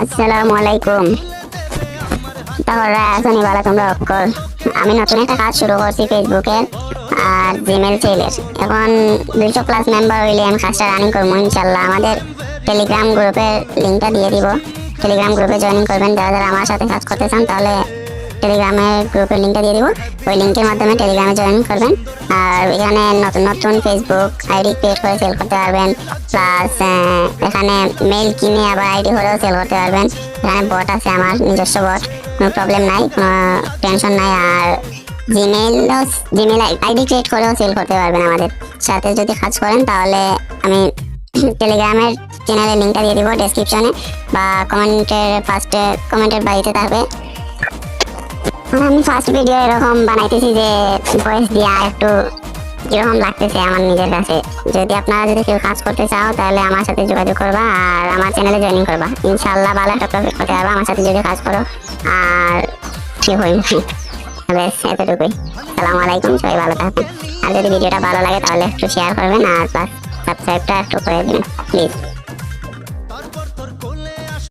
আসসালামু আলাইকুম। তাহলে আসনি বলা তোমরা অক্কল। আমি নতুন একটা কাজ শুরু করছি ফেসবুকের আর জিমেল সেলের। এখন 200+ মেম্বার হইলে আমি কাজটা রানিং করবো ইনশাল্লাহ। আমাদের টেলিগ্রাম গ্রুপের লিঙ্কটা দিয়ে দিব। টেলিগ্রাম গ্রুপে জয়েনিং করবেন যারা যারা আমার সাথে কাজ করতে চান, তাহলে টেলিগ্রামের গ্রুপের লিঙ্কটা দিয়ে দিব। ওই লিঙ্কের মাধ্যমে টেলিগ্রামে জয়েন করবেন। আর এখানে নতুন নতুন ফেসবুক আইডি ক্রিয়েট করে সেল করতে পারবেন। প্লাস এখানে মেল কিনে আবার আইডি হলেও সেল করতে পারবেন। এখানে বট আছে, আমার নিজস্ব বট, কোনো প্রবলেম নাই, কোনো টেনশন নাই। আর জিমেল আইডি ক্রিয়েট করেও সেল করতে পারবেন আমাদের সাথে যদি কাজ করেন। তাহলে আমি টেলিগ্রামের চ্যানেলের লিঙ্কটা দিয়ে দিব ডেসক্রিপশনে বা কমেন্টের বাড়িতে থাকবে। আমি ফার্স্ট ভিডিও এরকম বানাইতেছি যে ভয়েস দিয়ে একটু কিরকম লাগতেছে আমার নিজের কাছে। যদি আপনারা কেউ কাজ করতে চাও তাহলে আমার সাথে যোগাযোগ করবা আর আমার চ্যানেলে জয়েনিং করবা। ইনশাআল্লাহ ভালো একটা প্রফিট করতে পারবা আমার সাথে যদি কাজ করো। আর কি হইল বেশ এতটুকুই। আসসালামু আলাইকুম, সবাই ভালো থাকবেন। আর যদি ভিডিওটা ভালো লাগে তাহলে একটু শেয়ার করবেন আর প্লাস সাবস্ক্রাইবটা একটু করে দিন প্লিজ।